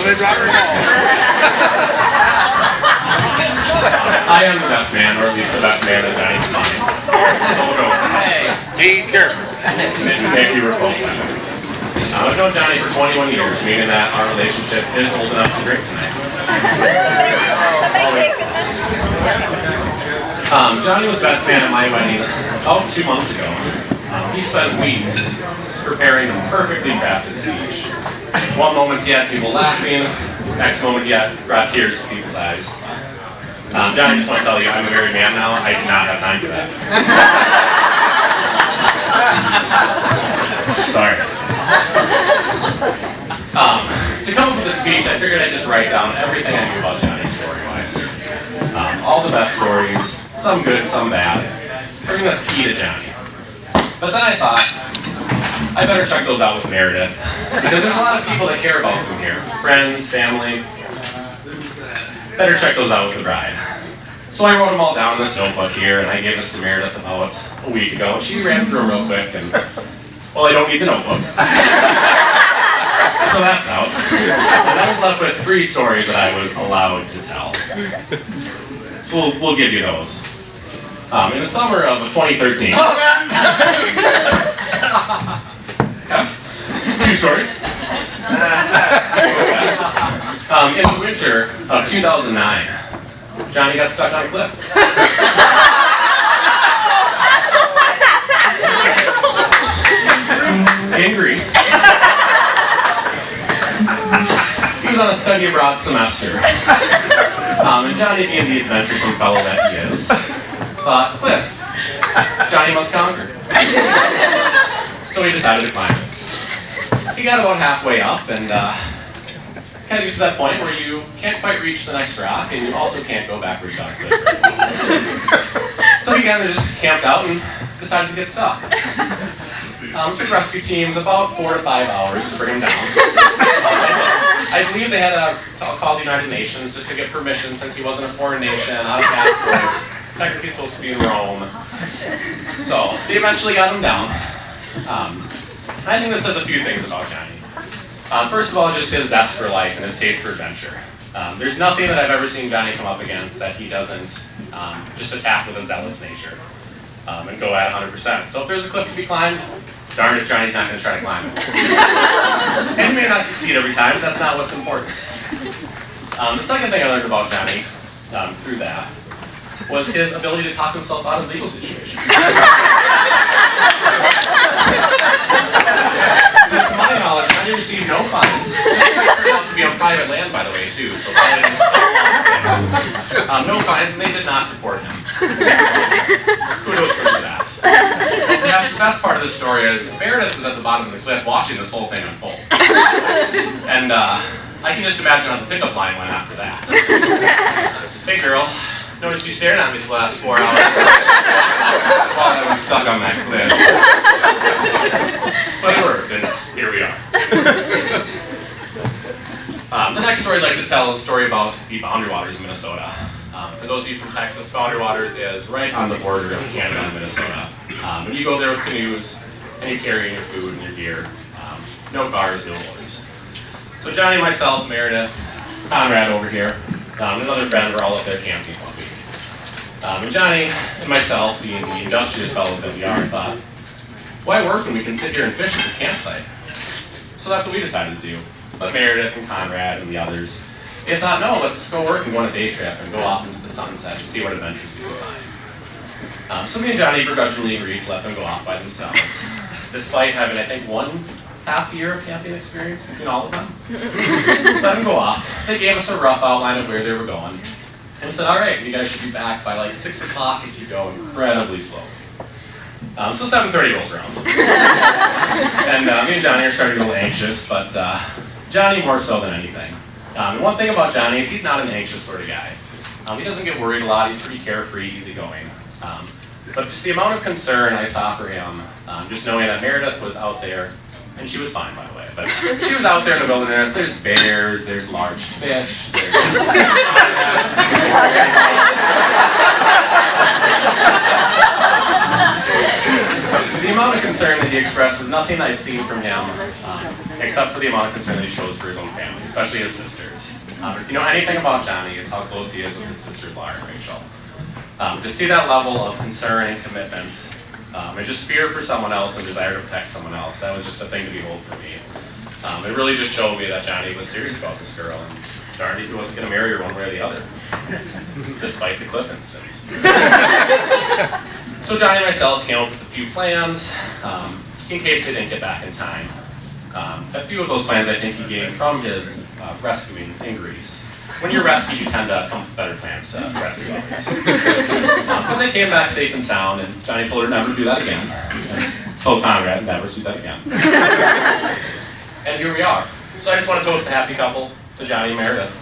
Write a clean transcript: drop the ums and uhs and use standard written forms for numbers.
best man. I am the best man, or at least the best man that Johnny can find. Hey, be careful. Thank you, we're close. I've known Johnny for 21 years, meaning that our relationship is old enough to drink tonight. Johnny was best man at my wedding about 2 months ago. He spent weeks preparing a perfectly crafted speech. One moment he had people laughing, next moment he brought tears to people's eyes. Johnny, I just want to tell you, I'm a married man now. I do not have time for that. Sorry. To come up with a speech, I figured I'd just write down everything I knew about Johnny story-wise. All the best stories, some good, some bad. Everything that's key to Johnny. But then I thought, I better check those out with Meredith, because there's a lot of people that care about him here. Friends, family. Better check those out with the bride. So I wrote them all down in this notebook here, and I gave this to Meredith about a week ago. She ran through them real quick, and, well, I don't need the notebook. So that's out. And I was left with 3 stories that I was allowed to tell. So we'll give you those. In the summer of 2013... 2 stories. In the winter of 2009, Johnny got stuck on a cliff. In Greece. He was on a study abroad semester. And Johnny, being the adventuresome fellow that he is, thought, cliff, Johnny must conquer. So he decided to climb it. He got about halfway up and kind of get to that point where you can't quite reach the next rock and you also can't go backwards down the cliff. So he kind of just camped out and decided to get stuck. Took rescue teams about 4 to 5 hours to bring him down. I believe they had to call the United Nations just to get permission since he wasn't a foreign nation, out of passport, technically supposed to be in Rome. So they eventually got him down. I think this says a few things about Johnny. First of all, just his zest for life and his taste for adventure. There's nothing that I've ever seen Johnny come up against that he doesn't just attack with a zealous nature and go at 100%. So if there's a cliff to be climbed, darn it, Johnny's not going to try to climb it. And he may not succeed every time, but that's not what's important. The second thing I learned about Johnny through that was his ability to talk himself out of legal situations. So to my knowledge, Johnny received no fines. This turned out to be on private land, by the way, too, so no fines, and they did not deport him. Kudos for that. Perhaps the best part of the story is Meredith was at the bottom of the cliff watching this whole thing unfold. And I can just imagine how the pickup line went after that. Hey girl, noticed you staring at me for the last 4 hours while I was stuck on that cliff. But it worked, and here we are. The next story I'd like to tell is a story about the Boundary Waters of Minnesota. For those of you from Texas, Boundary Waters is right on the border of Canada and Minnesota. When you go there with canoes, and you're carrying your food and your gear, no cars, no motors. So Johnny, myself, Meredith, Conrad over here, and another friend were all up there camping one week. And Johnny and myself, being the industrious fellows that we are, thought, why work when we can sit here and fish at this campsite? So that's what we decided to do. But Meredith and Conrad and the others, they thought, no, let's go work and go on a day trip and go off into the sunset and see what adventures we can find. So me and Johnny begrudgingly agreed to let them go off by themselves, despite having, I think, 1.5 year of camping experience between all of them. Let them go off. They gave us a rough outline of where they were going. And we said, all right, you guys should be back by like 6 o'clock if you go incredibly slow. So 7:30 rolls around. And me and Johnny are starting to get a little anxious, but Johnny more so than anything. And one thing about Johnny is he's not an anxious sort of guy. He doesn't get worried a lot, he's pretty carefree, easygoing. But just the amount of concern I saw for him, just knowing that Meredith was out there, and she was fine, by the way, but she was out there in the wilderness. There's bears, there's large fish, there's... The amount of concern that he expressed was nothing I'd seen from him except for the amount of concern that he shows for his own family, especially his sisters. If you know anything about Jonny, it's how close he is with his sisters, Laura and Rachel. To see that level of concern and commitment, and just fear for someone else and desire to protect someone else, that was just a thing to behold for me. It really just showed me that Jonny was serious about this girl, and darned if he wasn't going to marry her one way or the other, despite the Cliff instance. So Jonny and myself came up with a few plans, in case they didn't get back in time. A few of those plans I think he gained from his rescuing in Greece. When you're rescued, you tend to come up with better plans to rescue others. But they came back safe and sound, and Jonny told her never to do that again. And told Conrad never to do that again. And here we are. So I just want to toast the happy couple, to Jonny and Meredith.